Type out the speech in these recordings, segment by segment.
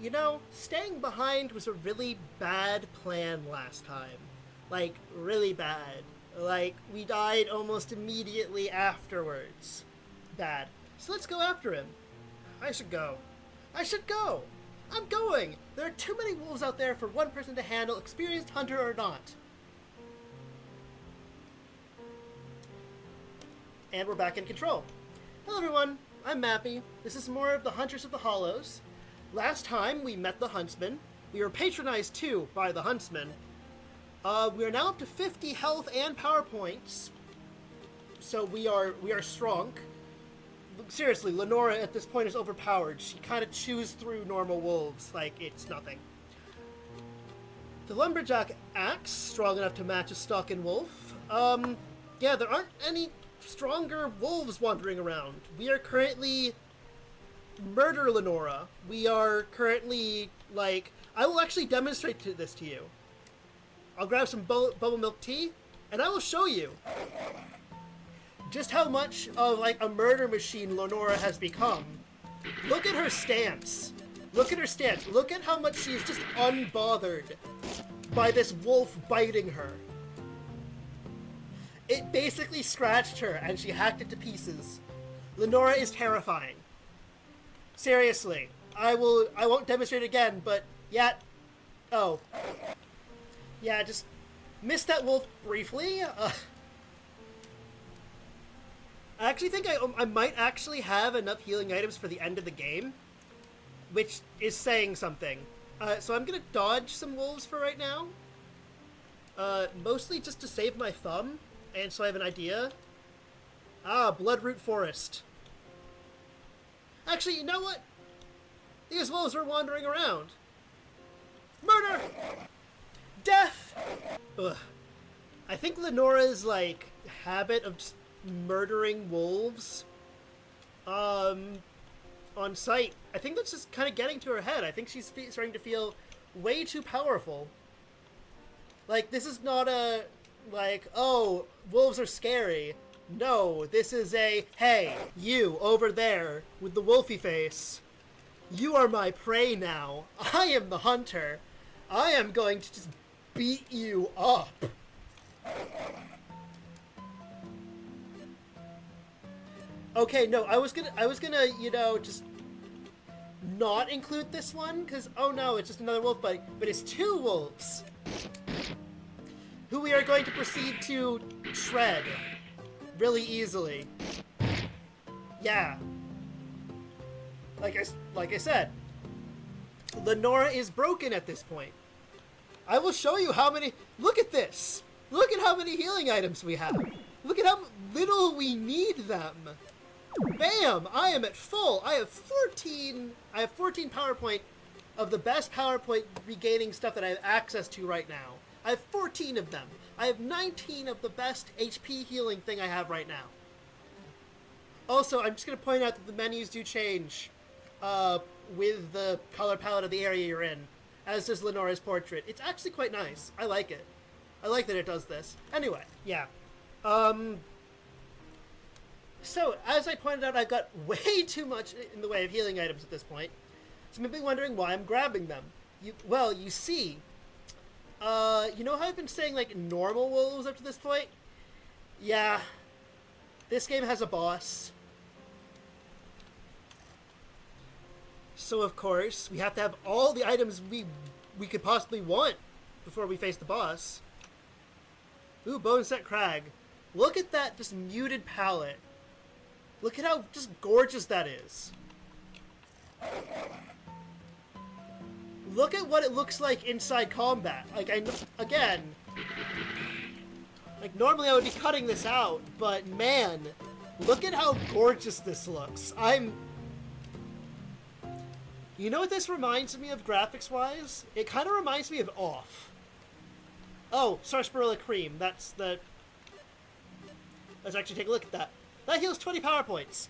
you know, staying behind was a really bad plan last time. Like, really bad. Like, we died almost immediately afterwards. Bad. So let's go after him. I should go. I should go! I'm going! There are too many wolves out there for one person to handle, experienced hunter or not. And we're back in control. Hello everyone, I'm Mappy. This is more of the Huntress of the Hollows. Last time we met the Huntsman. We were patronized too by the Huntsman. We are now up to 50 health and power points. So we are strong. Seriously, Lenora at this point is overpowered. She kind of chews through normal wolves like it's nothing. The Lumberjack axe, strong enough to match a stalking wolf. Yeah, there aren't any stronger wolves wandering around. We are currently murder Lenora. We are currently, like, I will actually demonstrate this to you. I'll grab some bubble milk tea, and I will show you just how much of, like, a murder machine Lenora has become. Look at her stance. Look at her stance. Look at how much she is just unbothered by this wolf biting her. It basically scratched her, and she hacked it to pieces. Lenora is terrifying. Seriously. I won't demonstrate again, but, yeah. Oh. Yeah, just missed that wolf briefly. I actually think I might actually have enough healing items for the end of the game, which is saying something. So I'm gonna dodge some wolves for right now. Mostly just to save my thumb, and so I have an idea. Bloodroot Forest. Actually, you know what? These wolves are wandering around. Murder! Death! Ugh. I think Lenora's, like, habit of just murdering wolves on sight, I think that's just kind of getting to her head. I think she's starting to feel way too powerful. Like, this is not a, like, oh, wolves are scary. No, this is a, hey, you over there with the wolfy face. You are my prey now. I am the hunter. I am going to just beat you up. Okay, no, I was gonna, you know, just not include this one, because, oh no, it's just another wolf bite, but it's two wolves, who we are going to proceed to shred really easily. Yeah. Like I said, Lenora is broken at this point. I will show you how many, look at this! Look at how many healing items we have! Look at how little we need them! Bam! I am at full. I have 14 PowerPoint of the best PowerPoint regaining stuff that I have access to right now. I have 14 of them. I have 19 of the best HP healing thing I have right now. Also, I'm just going to point out that the menus do change with the color palette of the area you're in, as does Lenora's portrait. It's actually quite nice. I like it. I like that it does this. Anyway, yeah. So, as I pointed out, I've got way too much in the way of healing items at this point. So you may be wondering why I'm grabbing them. Well, you see, you know how I've been saying, like, normal wolves up to this point? Yeah. This game has a boss. So, of course, we have to have all the items we could possibly want before we face the boss. Ooh, Bone Set Crag. Look at that just muted palette. Look at how just gorgeous that is. Look at what it looks like inside combat. Like, again, like, normally I would be cutting this out, but man, look at how gorgeous this looks. You know what this reminds me of graphics-wise? It kind of reminds me of Off. Oh, Sarsaparilla Cream. Let's actually take a look at that. That heals 20 power points.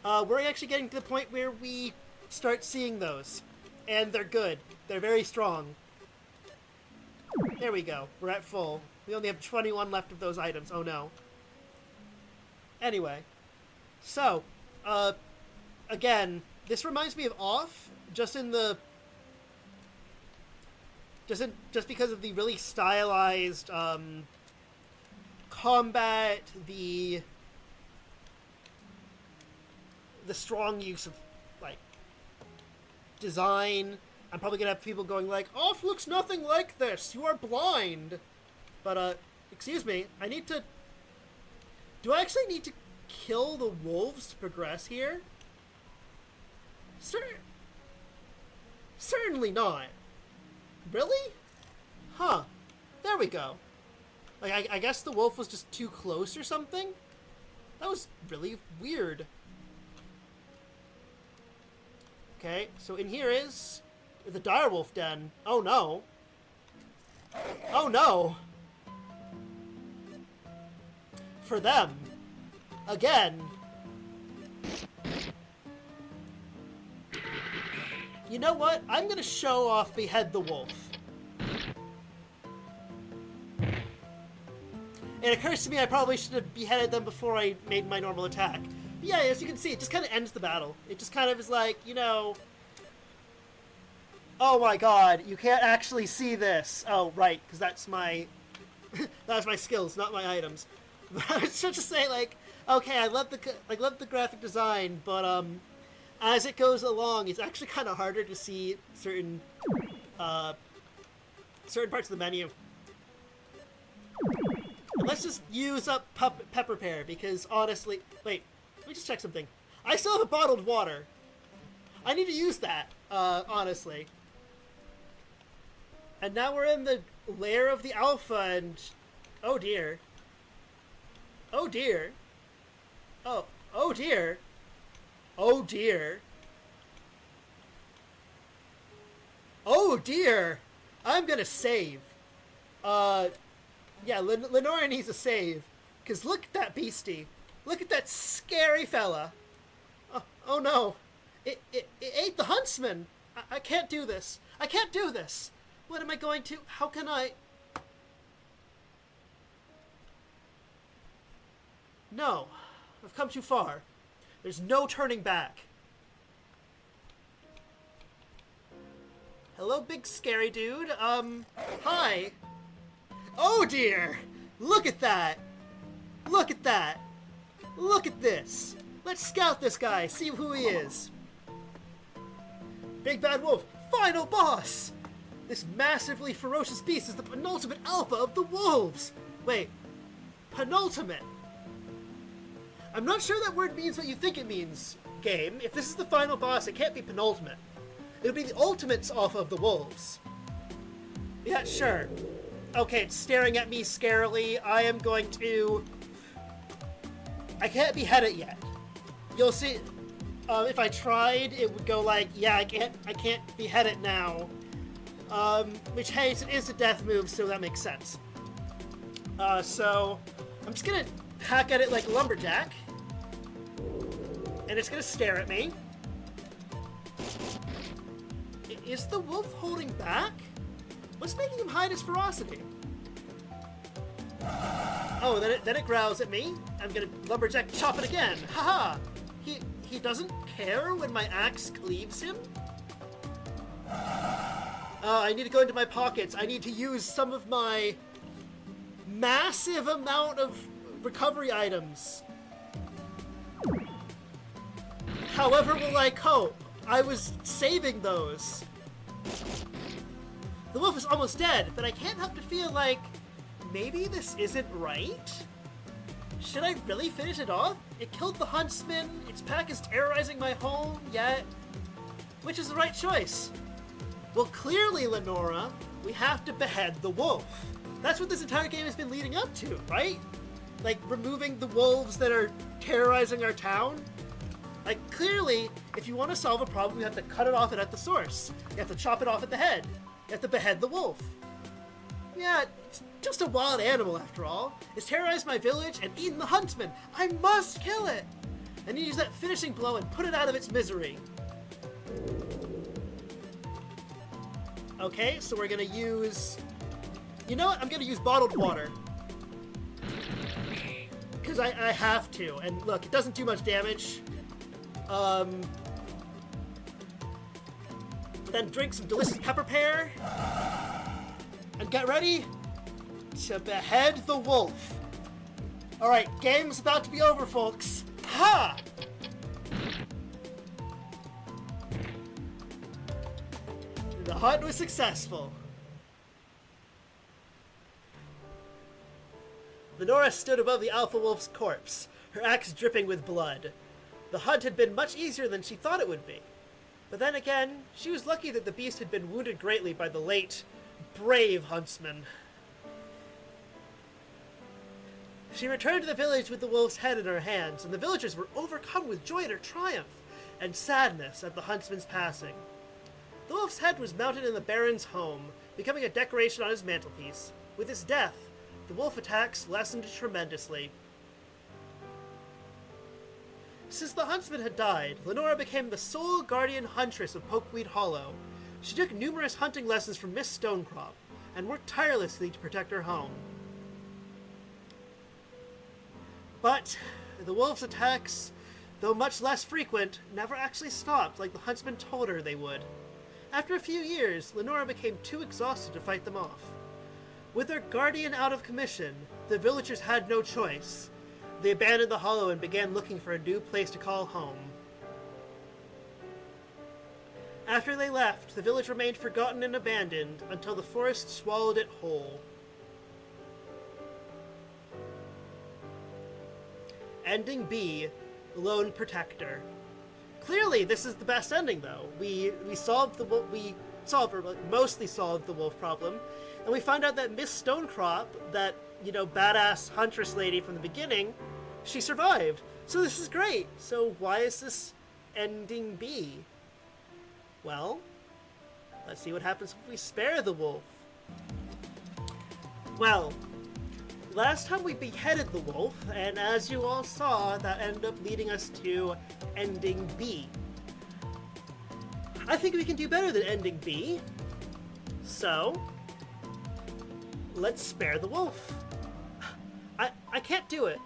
We're actually getting to the point where we start seeing those. And they're good. They're very strong. There we go. We're at full. We only have 21 left of those items. Oh no. Anyway. So, again, this reminds me of Off, just in the just because of the really stylized combat, the strong use of like design. I'm probably gonna have people going like, "Off looks nothing like this. You are blind." But excuse me, I need to. Do I actually need to kill the wolves to progress here? Certainly not. Really? Huh. There we go. Like, I guess the wolf was just too close or something? That was really weird. Okay, so in here is the direwolf den. Oh no. Oh no! For them. Again. You know what? I'm gonna show off Behead the Wolf. It occurs to me I probably should have beheaded them before I made my normal attack. But yeah, as you can see, it just kind of ends the battle. It just kind of is like, you know... Oh my god, you can't actually see this. Oh, right, because that's my... that's my skills, not my items. But I was trying to say, like, okay, I love the graphic design, but, as it goes along, it's actually kind of harder to see certain parts of the menu. And let's just use up pepper pear, because honestly... Wait, let me just check something. I still have a bottled water. I need to use that, honestly. And now we're in the lair of the alpha, and... Oh dear. Oh dear. Oh dear. Oh dear. Oh dear! I'm gonna save. Yeah, Lenora needs a save. Because look at that beastie. Look at that scary fella. Oh no. It ate the huntsman. I can't do this. I can't do this. What am I going to... How can I... No. I've come too far. There's no turning back. Hello, big scary dude. Hi. Oh dear! Look at that! Look at that! Look at this! Let's scout this guy, see who he is. Big Bad Wolf, final boss! This massively ferocious beast is the penultimate alpha of the wolves! Wait, penultimate? I'm not sure that word means what you think it means, game. If this is the final boss, it can't be penultimate. It'll be the ultimate alpha of the wolves. Yeah, sure. Okay, it's staring at me scarily. I am going to... I can't behead it yet. You'll see... if I tried, it would go like, yeah, I can't behead it now. Which, hey, it is a death move, so that makes sense. So, I'm just gonna hack at it like a lumberjack. And it's gonna stare at me. Is the wolf holding back? What's making him hide his ferocity? Oh, then it growls at me. I'm gonna lumberjack chop it again. Haha! He doesn't care when my axe cleaves him? I need to go into my pockets. I need to use some of my massive amount of recovery items. However will I cope? I was saving those. The wolf is almost dead, but I can't help to feel like maybe this isn't right? Should I really finish it off? It killed the huntsman, its pack is terrorizing my home, yet... Which is the right choice? Well, clearly, Lenora, we have to behead the wolf. That's what this entire game has been leading up to, right? Like, removing the wolves that are terrorizing our town? Like, clearly, if you want to solve a problem, you have to cut it off at the source. You have to chop it off at the head. You have to behead the wolf. Yeah, it's just a wild animal, after all. It's terrorized my village and eaten the huntsman. I must kill it! I need to use that finishing blow and put it out of its misery. Okay, so we're gonna use... You know what? I'm gonna use bottled water. Because I have to. And look, it doesn't do much damage. Then drink some delicious pepper pear. And get ready to behead the wolf. Alright, game's about to be over, folks. Ha! The hunt was successful. Lenora stood above the alpha wolf's corpse, her axe dripping with blood. The hunt had been much easier than she thought it would be. But then again, she was lucky that the beast had been wounded greatly by the late, brave huntsman. She returned to the village with the wolf's head in her hands, and the villagers were overcome with joy at her triumph, and sadness at the huntsman's passing. The wolf's head was mounted in the Baron's home, becoming a decoration on his mantelpiece. With his death, the wolf attacks lessened tremendously. Since the huntsman had died, Lenora became the sole guardian huntress of Pokeweed Hollow. She took numerous hunting lessons from Miss Stonecrop, and worked tirelessly to protect her home. But the wolf's attacks, though much less frequent, never actually stopped like the huntsman told her they would. After a few years, Lenora became too exhausted to fight them off. With their guardian out of commission, the villagers had no choice. They abandoned the hollow and began looking for a new place to call home. After they left, the village remained forgotten and abandoned until the forest swallowed it whole. Ending B, Lone Protector. Clearly, this is the best ending, though. We mostly solved the wolf problem, and we found out that Miss Stonecrop, that, badass huntress lady from the beginning, she survived. So this is great. So why is this ending B? Well, let's see what happens if we spare the wolf. Well, last time we beheaded the wolf, and as you all saw, that ended up leading us to ending B. I think we can do better than ending B. So, let's spare the wolf. I can't do it.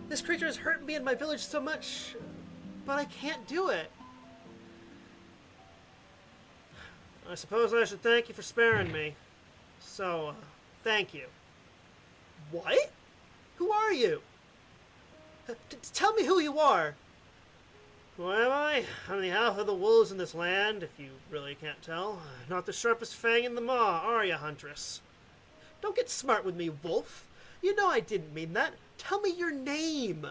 This creature has hurt me and my village so much, but I can't do it. I suppose I should thank you for sparing me. So, thank you. What? Who are you? Tell me who you are. Who am I? I'm the alpha of the wolves in this land, if you really can't tell. Not the sharpest fang in the maw, are you, Huntress? Don't get smart with me, wolf. You know I didn't mean that. Tell me your name.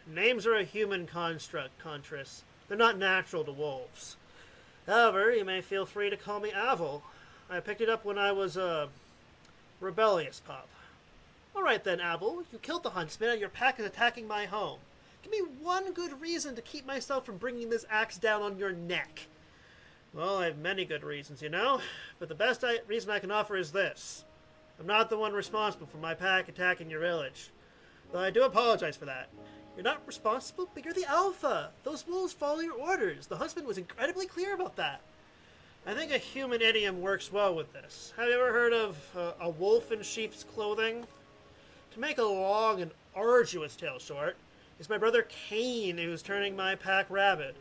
Names are a human construct, Huntress. They're not natural to wolves. However, you may feel free to call me Avil. I picked it up when I was a rebellious pup. Alright then, Avil. You killed the huntsman and your pack is attacking my home. Give me one good reason to keep myself from bringing this axe down on your neck. Well, I have many good reasons, but the best reason I can offer is this. I'm not the one responsible for my pack attacking your village. Though I do apologize for that. You're not responsible, but you're the alpha. Those wolves follow your orders. The huntsman was incredibly clear about that. I think a human idiom works well with this. Have you ever heard of a wolf in sheep's clothing? To make a long and arduous tale short, it's my brother Cain who's turning my pack rabid.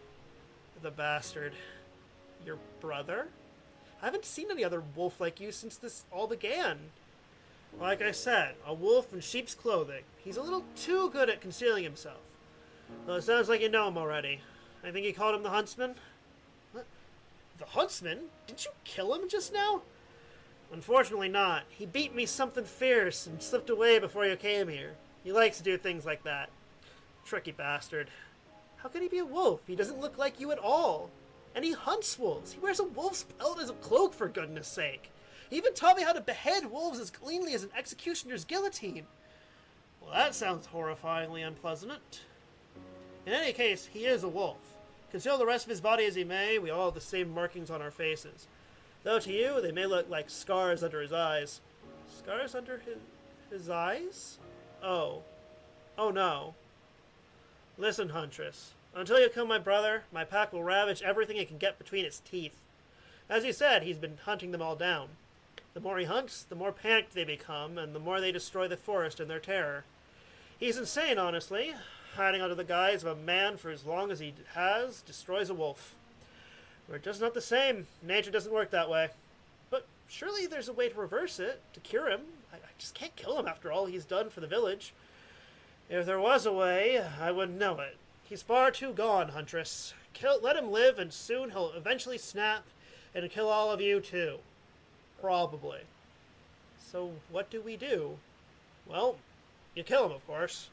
The bastard. Your brother? I haven't seen any other wolf like you since this all began. Like I said, a wolf in sheep's clothing. He's a little too good at concealing himself. Well, it sounds like you know him already. I think you called him the huntsman? What? The huntsman? Didn't you kill him just now? Unfortunately not. He beat me something fierce and slipped away before you came here. He likes to do things like that. Tricky bastard. How can he be a wolf? He doesn't look like you at all. And he hunts wolves. He wears a wolf's pelt as a cloak, for goodness sake. He even taught me how to behead wolves as cleanly as an executioner's guillotine. Well, that sounds horrifyingly unpleasant. In any case, he is a wolf. Conceal the rest of his body as he may, we all have the same markings on our faces. Though to you, they may look like scars under his eyes. Scars under his eyes? Oh. Oh no. Listen, Huntress. Until you kill my brother, my pack will ravage everything it can get between its teeth. As you said, he's been hunting them all down. The more he hunts, the more panicked they become, and the more they destroy the forest in their terror. He's insane, honestly. Hiding under the guise of a man for as long as he has destroys a wolf. We're just not the same. Nature doesn't work that way. But Surely there's a way to reverse it, to cure him. I just can't kill him after all he's done for the village. If there was a way, I wouldn't know it. He's far too gone, Huntress. Let him live, and soon he'll eventually snap and kill all of you too. Probably. So what do we do? Well, you kill him, of course.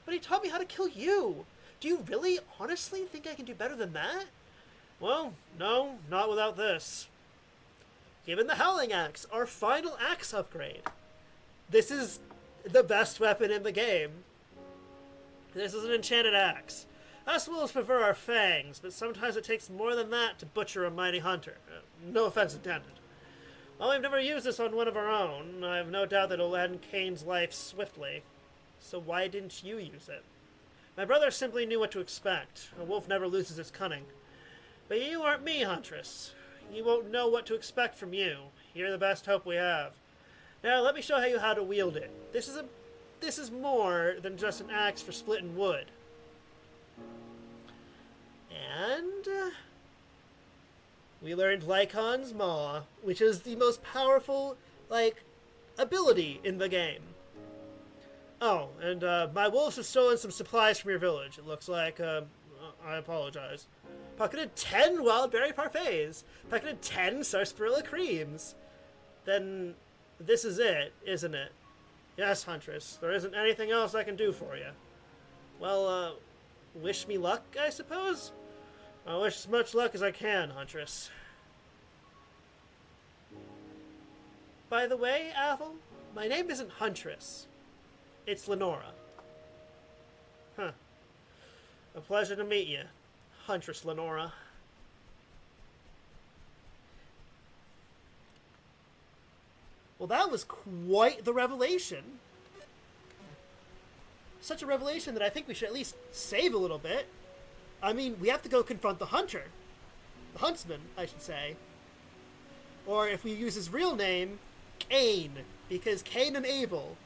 But he taught me how to kill you. Do you really, honestly think I can do better than that? Well, no, not without this. Given the Howling Axe, our final axe upgrade. This is the best weapon in the game. This is an enchanted axe. Us wolves prefer our fangs, but sometimes it takes more than that to butcher a mighty hunter. No offense intended. While we've never used this on one of our own, I have no doubt that it'll end Kane's life swiftly. So why didn't you use it? My brother simply knew what to expect. A wolf never loses its cunning. But you aren't me, Huntress. You won't know what to expect from you. You're the best hope we have. Now let me show you how to wield it. This is more than just an axe for splitting wood. And we learned Lycon's Maw, which is the most powerful, ability in the game. Oh, and my wolves have stolen some supplies from your village. It looks like, I apologize. Pocketed 10 wild berry parfaits. Pocketed 10 sarsaparilla creams. Then this is it, isn't it? Yes, Huntress. There isn't anything else I can do for you. Well, wish me luck, I suppose? I wish as much luck as I can, Huntress. By the way, Avel, my name isn't Huntress. It's Lenora. Huh. A pleasure to meet you, Huntress Lenora. Well, that was quite the revelation. Such a revelation that I think we should at least save a little bit. I mean, we have to go confront the hunter. The huntsman, I should say. Or if we use his real name, Cain. Because Cain and Abel.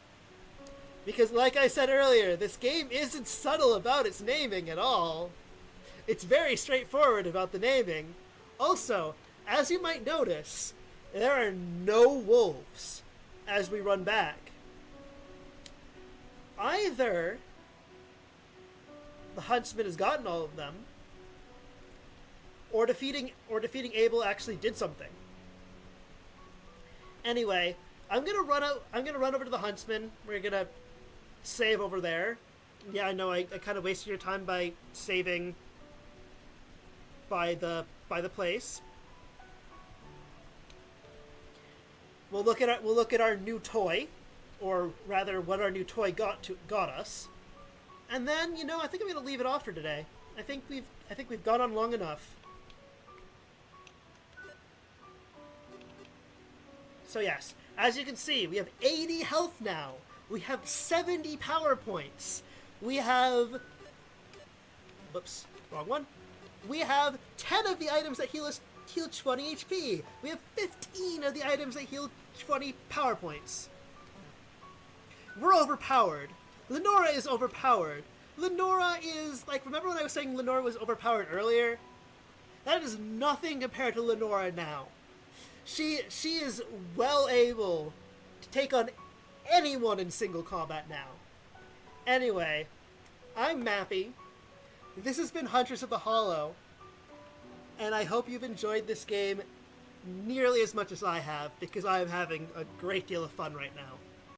Because like I said earlier, this game isn't subtle about its naming at all. It's very straightforward about the naming. Also, as you might notice, there are no wolves as we run back. Either the huntsman has gotten all of them, or defeating Abel actually did something. Anyway, I'm gonna run over to the huntsman. We're gonna save over there. Yeah, I know I kind of wasted your time by saving by the place. We'll look at our new toy, or rather, what our new toy got us, and then I think I'm gonna leave it off for today. I think we've gone on long enough. So yes, as you can see, we have 80 health now. We have 70 power points. We have... Whoops, wrong one. We have 10 of the items that heal 20 HP. We have 15 of the items that heal 20 power points. We're overpowered. Lenora is overpowered. Lenora is, remember when I was saying Lenora was overpowered earlier? That is nothing compared to Lenora now. She is well able to take on anyone in single combat now. Anyway, I'm Mappy. This has been Huntress of the Hollow, and I hope you've enjoyed this game nearly as much as I have, because I am having a great deal of fun right now.